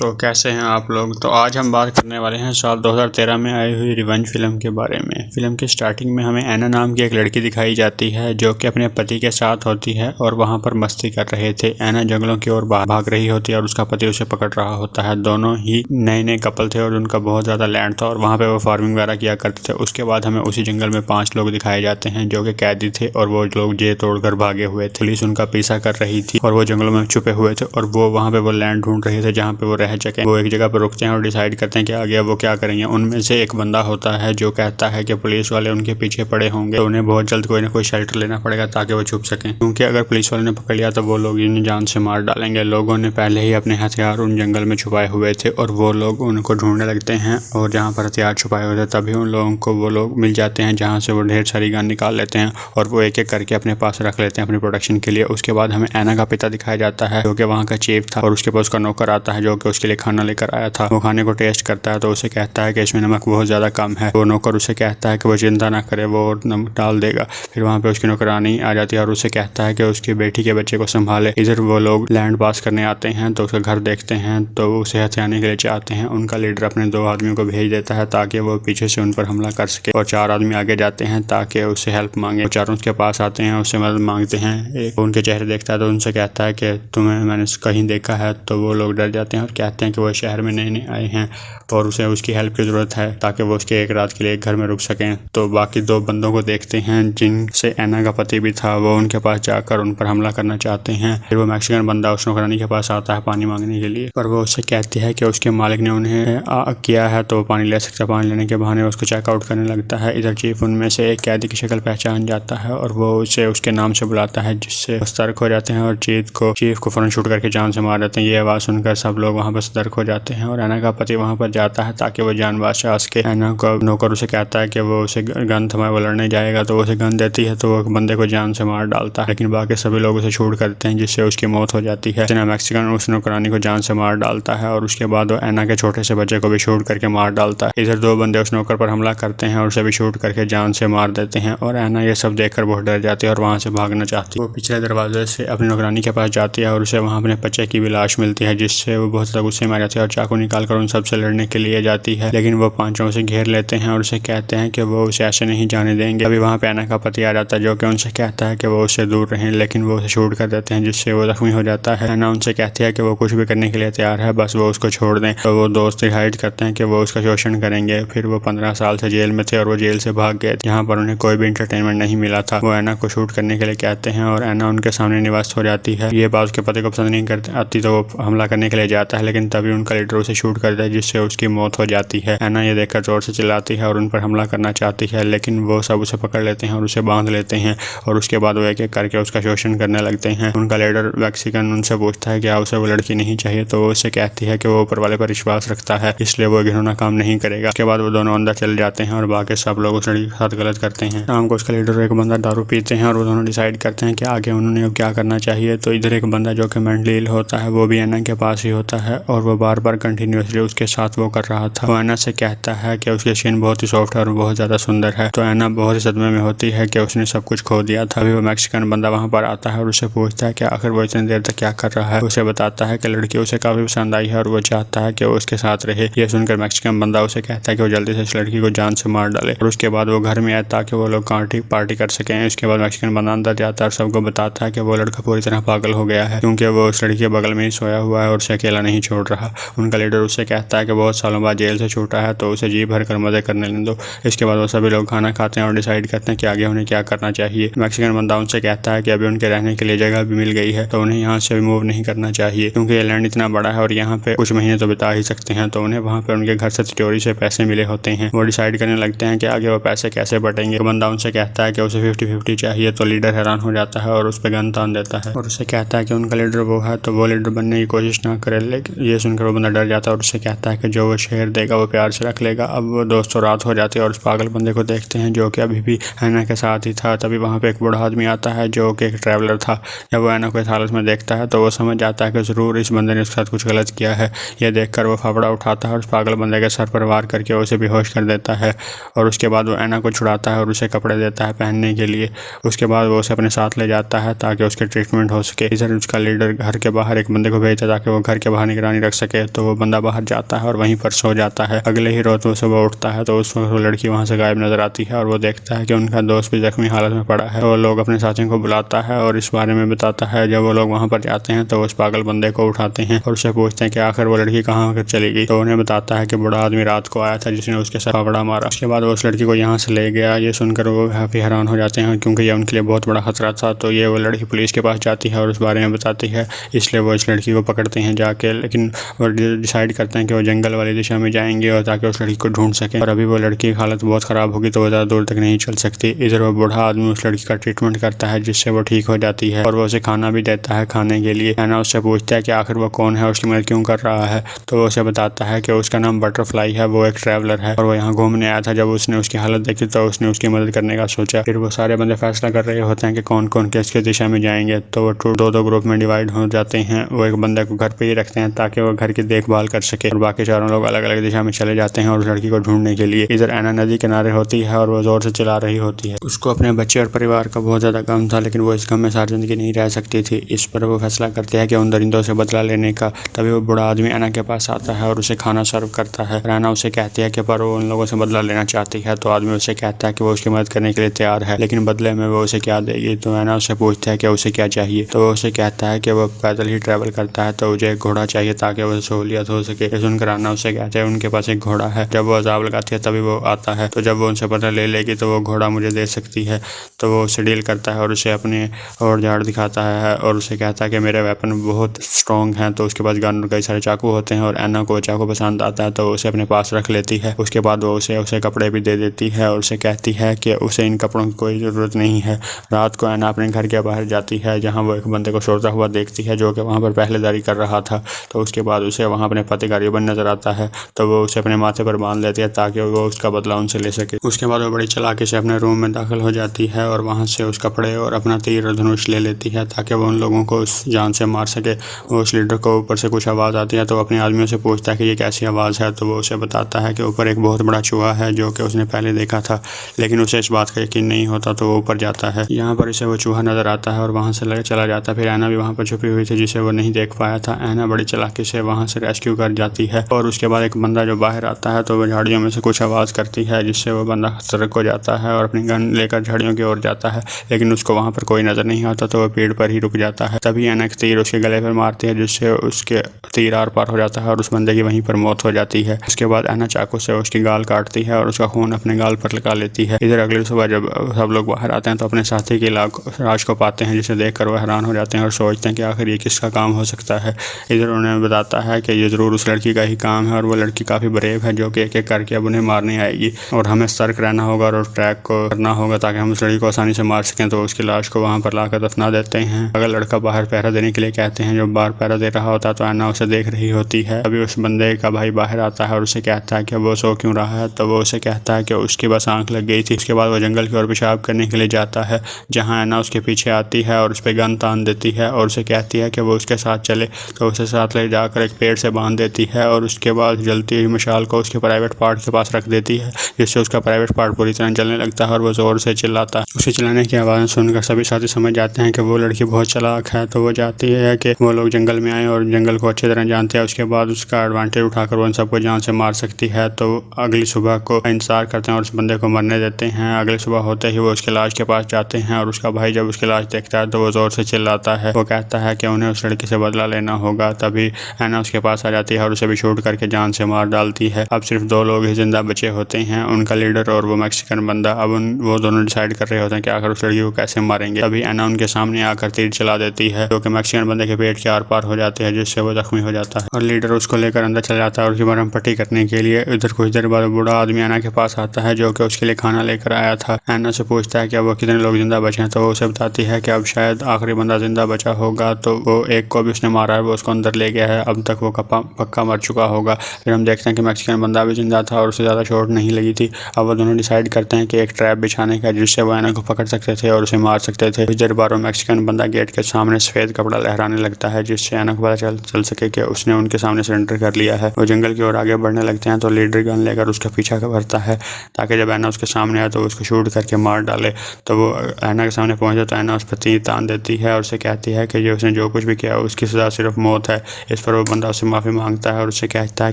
दोस्तों, कैसे हैं आप लोग। तो आज हम बात करने वाले हैं साल 2013 में आई हुई रिवेंज फिल्म के बारे में। फिल्म के स्टार्टिंग में हमें एना नाम की एक लड़की दिखाई जाती है जो कि अपने पति के साथ होती है और वहां पर मस्ती कर रहे थे। एना जंगलों की ओर भाग रही होती है और उसका पति उसे पकड़ रहा होता है। दोनों ही नए नए कपल थे और उनका बहुत ज़्यादा लैंड था और वहाँ पर वो फार्मिंग वगैरह किया करते थे। उसके बाद हमें उसी जंगल में 5 लोग दिखाए जाते हैं जो कि कैदी थे और वो लोग जेल तोड़कर भागे हुए थे। पुलिस उनका पीछा कर रही थी और वो जंगलों में छुपे हुए थे और वो वहाँ पे वो लैंड ढूंढ रहे थे जहाँ पे वो रह सके। वो एक जगह पर रुकते हैं और डिसाइड करते हैं कि आगे वो क्या करेंगे। उनमें से एक बंदा होता है जो कहता है कि पुलिस वाले उनके पीछे पड़े होंगे तो उन्हें बहुत जल्द कोई ना कोई शेल्टर लेना पड़ेगा ताकि वो छुप सकें, क्योंकि अगर पुलिस वाले ने पकड़ लिया तो वो लोग इन्हें जान से मार डालेंगे। लोगों ने पहले ही अपने हथियार उन जंगल में छुपाए हुए थे और वो लोग उनको ढूंढने लगते हैं और जहाँ पर हथियार छुपाए हुए थे तभी उन लोगों को वो लोग मिल जाते हैं जहाँ से वो ढेर सारी गन निकाल लेते हैं और वो एक एक करके अपने पास रख लेते हैं अपनी प्रोटेक्शन के लिए। उसके बाद हमें एना का पिता दिखाया जाता है जो कि वहाँ का चीफ था और उसके पास उसका नौकर आता है जो कि उसके लिए खाना लेकर आया था। वो खाने को टेस्ट करता है तो उसे कहता है कि इसमें नमक बहुत ज़्यादा कम है। वो नौकर उसे कहता है कि वो चिंता ना करे, वो नमक डाल देगा। फिर वहाँ पे उसकी नौकरानी आ जाती है और उसे कहता है कि उसकी बेटी के बच्चे को संभाले। इधर वो लोग लैंड पास करने आते हैं तो उसका घर देखते हैं तो उसे हथियाने के लिए चाहते हैं। उनका लीडर अपने 2 आदमियों को भेज देता है ताकि वो पीछे से उन पर हमला कर सके और 4 आदमी आगे जाते हैं ताकि उससे हेल्प मांगे। चारों उसके पास आते हैं, उससे मदद मांगते हैं। एक उनके चेहरे देखता है तो उनसे कहता है कि तुम्हें मैंने कहीं देखा है। तो वो लोग डर जाते हैं और कहते हैं कि वो शहर में नए नए आए हैं और उसे उसकी हेल्प की ज़रूरत है ताकि वो उसके एक रात के लिए एक घर में रुक सकें। तो बाकी 2 बंदों को देखते हैं जिनसे एना का पति भी था। वो उनके पास जाकर उन पर हमला करना चाहते हैं। फिर वो मैक्सिकन बंदा उस नौकरानी के पास आता है पानी मांगने के लिए, पर वो उससे कहती है कि उसके मालिक ने उन्हें किया है तो वो पानी ले सकता है। पानी लेने के बहाने उसको चेकआउट करने लगता है। इधर चीफ उनमें से एक कैदी की शक्ल पहचान जाता है और वो उसे उसके नाम से बुलाता है, जिससे सतर्क हो जाते हैं और चीफ को फौरन शूट करके जान से मार देते हैं। ये आवाज़ सुनकर सब लोग वहाँ पर सतर्क हो जाते हैं और एना का पति वहाँ पर जाता है ताकि वो जान बचा सके। एना का नौकर उसे कहता है कि वो उसे गन थमाए, वो लड़ने जाएगा तो वो उसे गन देती है तो वो बंदे को जान से मार डालता है, लेकिन बाकी सभी लोग उसे शूट करते हैं जिससे उसकी मौत हो जाती है। मैक्सिकन उस नौकरानी को जान से मार डालता है और उसके बाद वो एना के छोटे से बच्चे को भी शूट करके मार डालता है। इधर 2 बंदे उस नौकर पर हमला करते हैं और उसे भी शूट करके जान से मार देते हैं और एना ये सब देखकर बहुत डर जाती है और वहाँ से भागना चाहती है। वो पिछले दरवाजे से अपनी नौकरानी के पास जाती है और उसे वहाँ अपने बच्चे की भी लाश मिलती है, जिससे वो बहुत ज़्यादा गुस्से में आ जाती है और चाकू निकालकर उन सबसे लड़ने के लिए जाती है, लेकिन वो 5 उसे घेर लेते हैं और उसे कहते हैं कि वो उसे ऐसे नहीं जाने देंगे। अभी वहाँ पे एना का पति आ जाता है जो कि उनसे कहता है कि वो उससे दूर रहें, लेकिन वो उसे शूट कर देते हैं जिससे वो जख्मी हो जाता है। एना उनसे कहती है कि वो कुछ भी करने के लिए तैयार है, बस वो उसको छोड़ दें। तो वो दोस्त डिसाइड करते हैं कि वो उसका शोषण करेंगे। फिर वो 15 साल से जेल में थे और वो जेल से भाग गए जहाँ पर उन्हें कोई भी इंटरटेनमेंट नहीं मिला था। वो एना को शूट करने के लिए कहते हैं और एना उनके सामने निवास हो जाती है। ये बात उसके पति को पसंद नहीं करती आती तो वो हमला करने के लिए जाता है, लेकिन तभी उनका लीडर उसे शूट करता है जिससे उसकी मौत हो जाती है। एना ये देखकर जोर से चिल्लाती है और उन पर हमला करना चाहती है, लेकिन वो सब उसे पकड़ लेते हैं और उसे बांध लेते हैं और उसके बाद वो एक एक करके उसका शोषण करने लगते हैं। उनका लीडर मैक्सिकन उनसे पूछता है कि उसे वो लड़की नहीं चाहिए, तो वो उससे कहती है कि वो ऊपर वाले पर विश्वास रखता है इसलिए वो घिनौना काम नहीं करेगा। उसके बाद वो दोनों अंदर चले जाते हैं और बाकी सब लोग उस लड़की के साथ गलत करते हैं। शाम को उसका लीडर एक बंदा दारू पीते हैं और वो दोनों डिसाइड करते हैं कि आगे उन्होंने अब क्या करना चाहिए। तो इधर एक बंदा जो कि मेंटली इल होता है वो भी एना के पास ही होता है और वो बार बार कंटिन्यूसली उसके साथ वो कर रहा था। वो एना से कहता है कि उसकी स्किन बहुत ही सॉफ्ट है और बहुत ज़्यादा सुंदर है। तो एना बहुत ही सदमे में होती है कि उसने सब कुछ खो दिया था। अभी वो मैक्सिकन बंदा वहाँ पर आता है और उससे पूछता है कि आखिर वो इतनी देर तक क्या कर रहा है। उसे बताता है कि लड़की उसे काफ़ी पसंद आई है और वो चाहता है कि वो उसके साथ रहे। ये सुनकर मैक्सिकन बंदा उसे कहता है कि वो जल्दी से इस लड़की को जान से मार डाले और उसके बाद वो घर में आए ताकि वो लोग पार्टी कर सकें। उसके बाद मैक्सिकन बंदा अंदर जाता है और सबको बताता है कि वो लड़का पूरी तरह पागल हो गया है क्योंकि वो उस लड़की के बगल में ही सोया हुआ है और उसे अकेला नहीं छोड़ रहा। उनका लीडर उससे कहता है कि बहुत सालों बाद जेल से छूटा है तो उसे जी भर कर मजे करने लेने दो। इसके बाद वो सभी लोग खाना खाते हैं और डिसाइड करते हैं कि आगे उन्हें क्या करना चाहिए। मैक्सिकन बंदा उनसे कहता है कि अभी उनके रहने के लिए जगह भी मिल गई है तो उन्हें यहाँ से मूव नहीं करना चाहिए क्योंकि ये लैंड इतना बड़ा है और यहाँ पे कुछ महीने तो बिता ही सकते हैं। तो उन्हें वहाँ पे उनके घर से चोरी से पैसे मिले होते हैं। वो डिसाइड करने लगते हैं कि आगे वो पैसे कैसे बटेंगे। बंदा उनसे कहता है कि उसे 50-50 चाहिए तो लीडर हैरान हो जाता है और उस पर गन तान देता है और उसे कहता है कि उनका लीडर वो है तो वो लीडर बनने की कोशिश ना करे। लेकिन ये सुनकर वो बंदा डर जाता है और उससे कहता है कि जो वो शेयर देगा वो प्यार से रख लेगा। अब वो दोस्तों रात हो जाती है और उस पागल बंदे को देखते हैं जो कि अभी भी एना के साथ ही था। तभी वहाँ पे एक बूढ़ा आदमी आता है जो कि एक ट्रैवलर था। जब वो एना को इस हालत में देखता है तो वो समझ जाता है कि ज़रूर इस बंदे ने उसके साथ कुछ गलत किया है। यह देखकर वो फावड़ा उठाता है और उस पागल बंदे के सर पर वार करके उसे बेहोश कर देता है और उसके बाद वो एना को छुड़ाता है और उसे कपड़े देता है पहनने के लिए। उसके बाद वो उसे अपने साथ ले जाता है ताकि उसके ट्रीटमेंट हो सके। इधर उसका लीडर घर के बाहर एक बंदे को भेजता है ताकि वो घर के बाहर निगरानी निगरानी रख सके। तो वो बंदा बाहर जाता है और वहीं पर सो जाता है। अगले ही रोज वो सुबह उठता है तो उस वक्त वो लड़की वहाँ से गायब नजर आती है और वो देखता है कि उनका दोस्त भी जख्मी हालत में पड़ा है। वो लोग अपने साथियों को बुलाता है और इस बारे में बताता है। जब वो लोग वहाँ पर जाते हैं तो उस पागल बंदे को उठाते हैं और उससे पूछते हैं कि आखिर वो लड़की कहाँ कर चली गई। तो उन्हें बताता है कि बूढ़ा आदमी रात को आया था जिसने उसके सर फावड़ा मारा। उसके बाद वो उस लड़की को यहाँ से ले गया। ये सुनकर वो काफी हैरान हो जाते हैं क्योंकि ये उनके लिए बहुत बड़ा खतरा था। तो ये वो लड़की पुलिस के पास जाती है और उस बारे में बताती है, इसलिए वो इस लड़की को पकड़ते हैं जाके। लेकिन वो डिसाइड करते हैं कि वो जंगल वाली दिशा में जाएंगे और ताकि उस लड़की को ढूंढ सके। और अभी वो लड़की की हालत बहुत ख़राब होगी तो वो ज़्यादा दूर तक नहीं चल सकती। इधर वो बूढ़ा आदमी उस लड़की का ट्रीटमेंट करता है जिससे वो ठीक हो जाती है और वो उसे खाना भी देता है खाने के लिए। ऐना उससे पूछता है कि आखिर वो कौन है, उसकी मदद क्यों कर रहा है। तो वो उसे बताता है कि उसका नाम बटरफ्लाई है, वो एक ट्रैवलर है और वो यहाँ घूमने आया था। जब उसने उसकी हालत देखी तो उसने उसकी मदद करने का सोचा। फिर वो सारे बंदे फैसला कर रहे होते हैं कि कौन कौन किसके दिशा में जाएंगे। तो वो दो ग्रुप में डिवाइड हो जाते हैं। वो एक बंदे को घर पे ही रखते हैं ताकि वो घर की देखभाल कर सके और बाकी चारों लोग अलग अलग दिशा में चले जाते हैं और उस लड़की को ढूंढने के लिए। इधर ऐना नदी किनारे होती है और वो जोर से चिल्ला रही होती है। उसको अपने बच्चे और परिवार का बहुत ज्यादा गम था, लेकिन वो इस गम में सारी जिंदगी नहीं रह सकती थी। इस पर वो फैसला करते हैं कि उन दरिंदों से बदला लेने का। तभी वो बूढ़ा आदमी ऐना के पास आता है और उसे खाना सर्व करता है। ऐना उसे कहती है कि पर वो उन लोगों से बदला लेना चाहती है। तो आदमी उसे कहता है कि वो उसकी मदद करने के लिए तैयार है, लेकिन बदले में वो उसे क्या देगी। तो ऐना उससे पूछता है कि उसे क्या चाहिए। तो वो उसे कहता है कि वो पैदल ही ट्रैवल करता है तो मुझे एक घोड़ा चाहिए ताकि वो सहूलियत हो सके। ये सुनकर ऐना उससे कहते हैं उनके पास एक घोड़ा है। जब वो अजाब लगाती है तभी वो आता है। तो जब वो उनसे बदला ले लेगी तो वो घोड़ा मुझे दे सकती है। तो वो उसे डील करता है और उसे अपने और झाड़ दिखाता है और उसे कहता है कि मेरे वेपन बहुत स्ट्रॉन्ग हैं। तो उसके पास गन और कई सारे चाकू होते हैं और ऐना को चाकू पसंद आता है तो उसे अपने पास रख लेती है। उसके बाद वो उसे कपड़े भी दे देती है और उसे कहती है कि उसे इन कपड़ों की कोई ज़रूरत नहीं है। रात को ऐना अपने घर के बाहर जाती है जहाँ वो एक बंदे को सोता हुआ देखती है जो कि वहाँ पर पहरेदारी कर रहा था। तो उसके बाद उसे वहाँ अपने पति का रिबन नजर आता है तो वो उसे अपने माथे पर बांध लेती है ताकि वो उसका बदला उनसे ले सके। उसके बाद वो बड़ी चालाकी से अपने रूम में दाखिल हो जाती है और वहाँ से उस कपड़े और अपना तीर और धनुष ले लेती है ताकि वो उन लोगों को उस जान से मार सके। वो उस लीडर को ऊपर से कुछ आवाज़ आती है तो अपने आदमियों से पूछता है कि ये कैसी आवाज़ है। तो वो उसे बताता है कि ऊपर एक बहुत बड़ा चूहा है जो कि उसने पहले देखा था, लेकिन उसे इस बात का यकीन नहीं होता तो वो ऊपर जाता है। यहाँ पर इसे वो चूहा नजर आता है और वहाँ से चला जाता है। फिर ऐना भी वहाँ पर छुपी हुई थी जिसे वो नहीं देख पाया था। ऐना बड़ी चालाकी से वहाँ से रेस्क्यू कर जाती है और उसके बाद एक बंदा जो बाहर आता है तो वो झाड़ियों में से कुछ आवाज़ करती है जिससे वो बंदा सड़क को जाता है और अपनी गन लेकर झाड़ियों की ओर जाता है, लेकिन उसको वहाँ पर कोई नज़र नहीं आता तो वो पेड़ पर ही रुक जाता है। तभी ऐना एक तीर उसके गले पर मारती है जिससे उसके तीर आर पार हो जाता है और उस बंदे की वहीं पर मौत हो जाती है। उसके बाद ऐना चाकू से उसकी गाल काटती है और उसका खून अपने गाल पर लगा लेती है। इधर अगली सुबह जब सब लोग बाहर आते हैं तो अपने साथी की लाश को पाते हैं जिसे देखकर वो हैरान हो जाते हैं और सोचते हैं कि आखिर ये किसका काम हो सकता है। इधर उन्हें बताता है कि ये ज़रूर उस लड़की का ही काम है और वो लड़की काफ़ी ब्रेव है जो कि एक एक करके अब उन्हें मारने आएगी और हमें सतर्क रहना होगा और ट्रैक को करना होगा ताकि हम उस लड़की को आसानी से मार सकें। तो उसकी लाश को वहाँ पर लाकर दफना देते हैं। अगर लड़का बाहर पहरा देने के लिए कहते हैं, जो बाहर पहरा दे रहा होता है तो ऐना उसे देख रही होती है। अभी उस बंदे का भाई बाहर आता है और उसे कहता है कि वो सो क्यों रहा है। तो वो उसे कहता है कि उसकी बस आंख लग गई थी। उसके बाद वो जंगल की ओर पेशाब करने के लिए जाता है जहाँ ऐना उसके पीछे आती है और उस पर गन तान देती है और उसे कहती है कि वो उसके साथ चले। तो उसे साथ ले जाकर एक पेड़ से बांध देती है और उसके बाद जलती हुई मशाल को उसके प्राइवेट पार्ट के पास रख देती है जिससे उसका प्राइवेट पार्ट पूरी तरह जलने लगता है और वो जोर से चिल्लाता है। उसे चिल्लाने की आवाज़ सुनकर सभी साथी समझ जाते हैं कि वो लड़की बहुत चालाक है। तो वो चाहती है कि वो लोग जंगल में आए और जंगल को अच्छी तरह जानते हैं। उसके बाद उसका एडवांटेज उठाकर वो उन सबको जान से मार सकती है। तो अगली सुबह को इंतजार करते हैं और उस बंदे को मरने देते हैं। अगली सुबह होते ही वो उसके लाश के पास जाते हैं और उसका भाई जब उसकी लाश देखता है तो वो जोर से चिल्लाता है। वो कहता है कि उन्हें उस लड़की से बदला लेना होगा। तभी ऐना उसके पास आ जाती है और उसे भी शूट करके जान से मार डालती है। अब सिर्फ दो लोग ही जिंदा बचे होते हैं, उनका लीडर और वो मैक्सिकन बंदा। अब वो दोनों डिसाइड कर रहे होते हैं कि आखिर उस लड़की को कैसे मारेंगे। तभी ऐना उनके सामने आकर तीर चला देती है जो कि मैक्सिकन बंदे के पेट के आर पार हो जाते हैं जिससे वो जख्मी हो जाता है और लीडर उसको लेकर अंदर चला जाता है और उसकी मरहम पट्टी करने के लिए। इधर कुछ देर बाद बूढ़ा आदमी ऐना के पास आता है जो कि उसके लिए खाना लेकर आया था। ऐना से पूछता है कि अब वो कितने लोग जिंदा बचे हैं। तो वो उसे बताती है कि अब शायद आखिरी बंदा जिंदा बचा होगा। तो वो एक को भी उसने मारा है, वो उसको अंदर ले गया है। अब तक वो पक्का मर चुका होगा। फिर हम देखते हैं कि मैक्सिकन बंदा भी जिंदा था और उसे ज़्यादा चोट नहीं लगी थी। अब वो दोनों डिसाइड करते हैं कि एक ट्रैप बिछाने का जिससे वो ऐना को पकड़ सकते थे और उसे मार सकते थे। कुछ देर बाद मैक्सिकन बंदा गेट के सामने सफ़ेद कपड़ा लहराने लगता है जिससे ऐना को पता चल सके कि उसने उनके सामने सरेंडर कर लिया है। वो जंगल की ओर आगे बढ़ने लगते हैं तो लीडर गन लेकर उसका पीछा करता है ताकि जब ऐना उसके सामने आए तो उसको शूट करके मार डाले। तो वो ऐना के सामने पहुंचे तो ऐना उस पर तीर तान देती है और उसे कहती है कि जो उसने जो कुछ भी किया उसकी सज़ा सिर्फ मौत है। इस पर वो बंदा उससे माफी मांगता है और उससे कहता है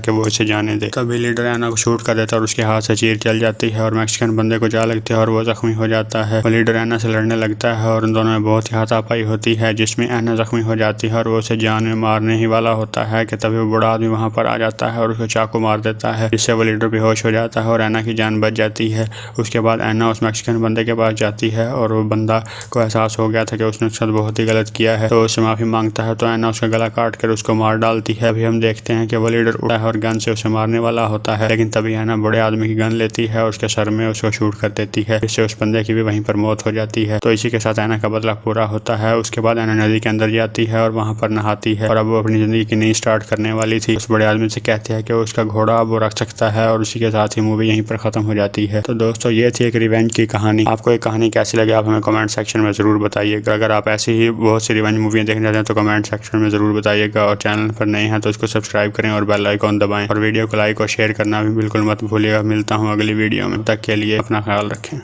कि वो इसे जाने दे। तभी लीडर एना को शूट कर देता है और उसके हाथ से चीर चल जाती है और मैक्सिकन बंदे को जा लगती है और वो जख्मी हो जाता है। वो लीडर एना से लड़ने लगता है और उन दोनों में बहुत ही हाथापाई होती है जिसमें एना जख्मी हो जाती है और वो उसे जान में मारने ही वाला होता है कि तभी वो बूढ़ा आदमी वहां पर आ जाता है और उसको चाकू मार देता है, जिससे वो लीडर बेहोश हो जाता है और एना की जान बच जाती है। उसके बाद एना उस मैक्सिकन बंदे के पास जाती है और वो बंदा को एहसास हो गया था कि उसने उसके साथ बहुत ही गलत किया है, तो उससे माफी मांगता है। तो एना उसका गला काट कर उसको मार डालती है। अभी हम देखते हैं कि वो लीडर उड़ा है और गन से उसे मारने वाला होता है, लेकिन तभी एना बड़े आदमी की गन लेती है और उसके सर में उसको शूट कर देती है, जिससे उस बंदे की भी वहीं पर मौत हो जाती है। तो इसी के साथ एना का बदला पूरा होता है। उसके बाद एना नदी के अंदर जाती है और वहां पर नहाती है और अब वो अपनी जिंदगी की नई स्टार्ट करने वाली थी। उस बड़े आदमी से कहती है कि उसका घोड़ा अब वो रख सकता है और उसी के साथ ही मूवी यहीं पर खत्म हो जाती है। तो दोस्तों ये थी एक रिवेंज की कहानी। आपको ये कहानी कैसी लगी आप हमें कमेंट सेक्शन में जरूर बताइएगा। अगर आप ऐसी ही बहुत सी रिवेंज मूवियाँ देखना चाहते हैं तो कमेंट सेक्शन में जरूर बताइएगा और चैनल पर नए हैं तो इसको सब्सक्राइब करें और बेल आइकॉन दबाएं और वीडियो को लाइक और शेयर करना भी बिल्कुल मत भूलिएगा। मिलता हूँ अगली वीडियो में, तब तक के लिए अपना ख्याल रखें।